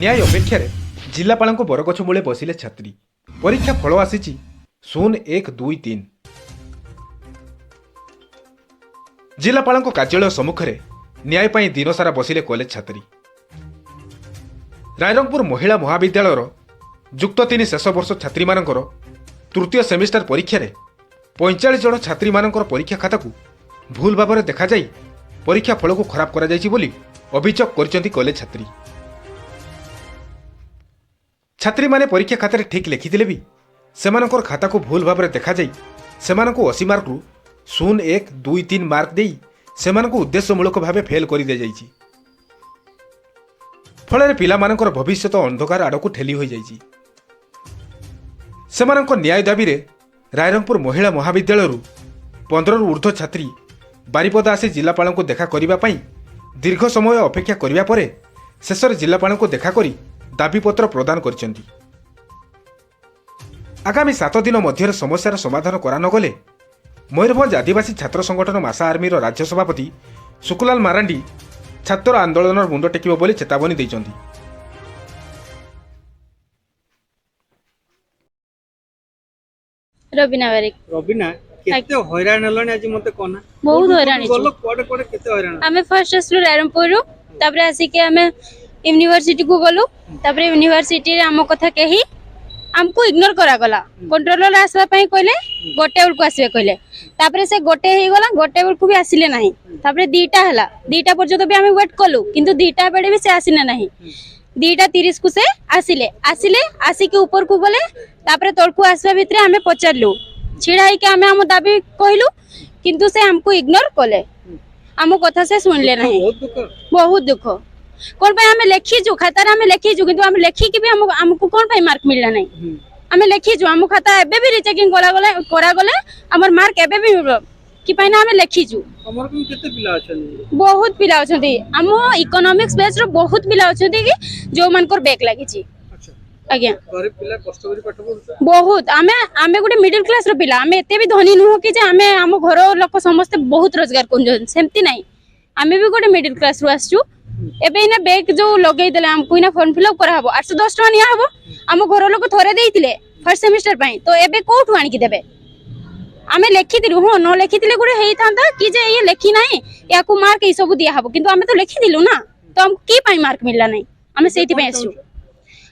न्याय अपेक्षा जिलापाल बरगछ मूले बसिले छात्री। परीक्षा फल आसी 0123। जिलापाल कार्यालय सम्मुख में न्याय पाई दिन सारा बसिले कॉलेज छात्री। रायरंगपुर महिला महाविद्यालय जुक्त 3 शेष वर्ष छात्री मानकर तृतीय सेमिस्टर परीक्षा 45 जन छात्री मानकर परीक्षा खाता को भूल भाव में देखा जाई परीक्षा फल को खराब करा जायछि बोली अभियोग करछन्ती कॉलेज छात्री। छात्री माने परीक्षा खातार ठीक लिखिथिले भी सेमानकर खाता को भूल भाव में देखा जाई सेमानकु 80 मार्क रु 0123 मार्क देई सेमानकु उद्देश्यमूलक भाव फेल कर दि जाइछि। फल पिलामानकर भविष्यत अंधकार आड़क ठेली हो जाइछि। सेमानकर न्याय दाबी रे रायरंगपुर महिला महाविद्यालय 15 रु ऊर्ध्व छात्री बारिपदा आसी जिलापाल को देखा करिबा पई दीर्घ समय अपेक्षा करिबा परे शेषर जिलापाल को देखा करी दाबीपत्र प्रदान करछन्ती। आगामी 7 दिन मध्य समस्यार समाधान करा नगले मयूरभंज आदिवासी छात्र संगठन मासा आर्मीर राज्य सभापति सुकुलाल मारांडी छात्र आंदोलन मुंड टेकिब बोली चेतावनी दैछन्ती। रबिना केते हैरान हलनी आज मते कोना बहुत हैरान बोलो कोडे कोडे केते हैरान हमें फर्स्ट असलो रायरंगपुर तापरे आसी के हमें यूनिवर्सिटी को गलु तापरे यूनिवर्सिटी रे हम कथा कही हमको इग्नोर करा गला। कंट्रोलर आसवा पई कहले गोटे बेल को आसीबे कहले तापरे से गोटे हे गला गोटे बेल को भी आसिले नाही तापरे दीटा हला दीटा पर्यंत भी हमें वेट कलु किंतु दीटा बेडे भी से आसिले नाही 2:30 को से आसिले आसिले आसी के ऊपर को गले तापरे तळ को आसवा भितरे हमें पचारलु छिड़ा ही के हमें हम दाबी कहलु किंतु से हमको इग्नोर कले हम कथा से सुनले नाही। बहुत दुख कोन पे हमें लेखीजु खाता रे हमें लेखीजु किंतु हम लेखी के भी हमको कोन पे मार्क मिलला नहीं हमें लेखीजु हम खाता एबे भी रीचेकिंग करा गले हमर मार्क एबे भी कि पाइना हमें लेखीजु। हमर कोन केते पिला अछन बहुत पिला अछंती हम इकोनॉमिक्स बेस रो बहुत पिला अछंती कि जो मानकर बैक लागि छी। अच्छा आज्ञा गरीब पिला कष्ट करी पाठ पढु बहुत आमे गोटे मिडिल क्लास रो पिला आमे एते भी धनी नुह कि जे आमे हम घर लोक समस्त बहुत रोजगार कोन सेमती नहीं आमे भी गोटे मिडिल क्लास रो आसछु एबे इना बैग जो लगेई देले हमको इना फॉर्म फिल अप करा हबो 810 टका निया हबो हम घर लोक थरे देइतिले फर्स्ट सेमिस्टर पई तो एबे कोठु आनी कि देबे आमे लेखि दिलु हो न लेखि दिले गुडे हेई थांता कि जे ये लेखि नाही या को मार्क ई सब दिया हबो किंतु आमे तो लेखि दिलु ना तो हम की पई मार्क मिलला नाही आमे सेति पई आसु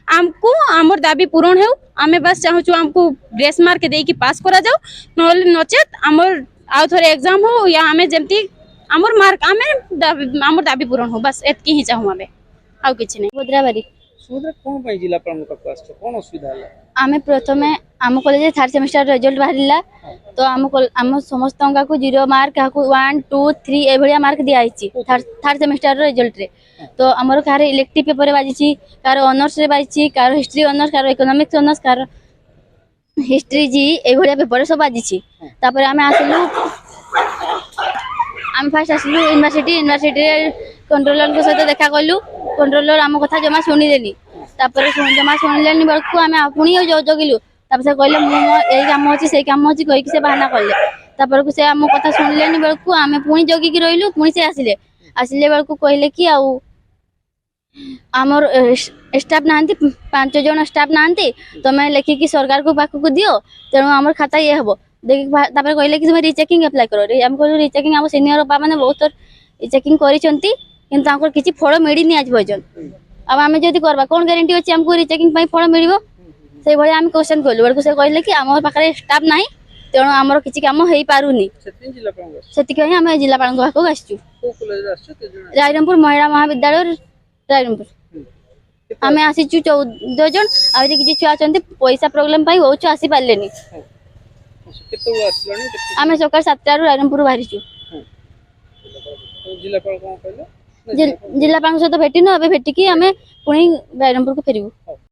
हमको हमर दाबी पूर्ण हेउ आमे बस चाहू छु हमको ग्रेस मार्क देई कि पास करा जाऊ न नचेत हमर आउ थरे एग्जाम हो या आमे जेमती हमर मार्क हमर दाबी पूर्ण हो बस एतकी ही चाहू आमे आउ किछि नै। भद्राबारी सुदर कोन पई जिला पाल को पास कोन असुविधा हला आमे प्रथमे आम कॉलेज 3rd सेमिस्टर रिजल्ट बाहरिला तो आम समस्त को 0 मार्क को 1 2 3 ए भलिया मार्क दिया आइछि 3rd सेमिस्टर रिजल्ट रे तो हमर कार इलेक्टिव पेपर बाजिछि कार ऑनर्स रे बाजिछि कार हिस्ट्री ऑनर्स कार इकोनॉमिक्स ऑनर्स कार हिस्ट्री जी ए भलिया पेपर सब बाजिछि तापर आमे आसलु आम फर्स्ट आसलु यूनिवर्सिटी कंट्रोलर के साथ देखा कलु कंट्रोलर आम कथा जमा सुनी देनी तापर जमा सुनिलेनी बेलकु आमे आपुनी जो जगिलु तापर से कहले मु एई काम अछि से काम अछि कहि कि से बहाना करले तापर को से आम कथा सुनिलेनी बेलकु आमे पुनी जगी कि रहिलु पुनी से आसिले बेलकु कहले कि आउ हमर स्टाफ नांती 5 जन स्टाफ नांती तमे लेखि कि सरकार को पाख को दियो तेनु हमर खाता ये हबो देखि तापर कहले कि तुम रीचेकिंग अप्लाई करो रे हम कहलु रीचेकिंग हम सीनियर बा माने बहुत रीचेकिंग करिसंती किंतु हमको किछि फळ मिडिनी आज भजन अब आमे जदी करबा कोन गारंटी अछि हमको रीचेकिंग पई फळ मिलिबो से भले हम क्वेश्चन कलु बडको से कहले कि हमर पाखरे स्टाफ नाही तेनु हमर किछि काम हेई पारुनी सेतिन जिला पाल सेति कहि हम जिला पाल को आछछु को कॉलेज आछछु ते जण रायरंगपुर महिला महाविद्यालय रायरंगपुर हमें आसीछु 14 जन आउरी किछि छुआ चंती पैसा प्रॉब्लम पई होछु आसी पालेनी केते आछलनी हमें सकाळ 7 रु रायरंगपुर बाहरिछु जिला पाल कोन कहले जिला पाल सहित भेटिनु अबे भेटिकी हमें पुणी रायरंगपुर को फेरिबु।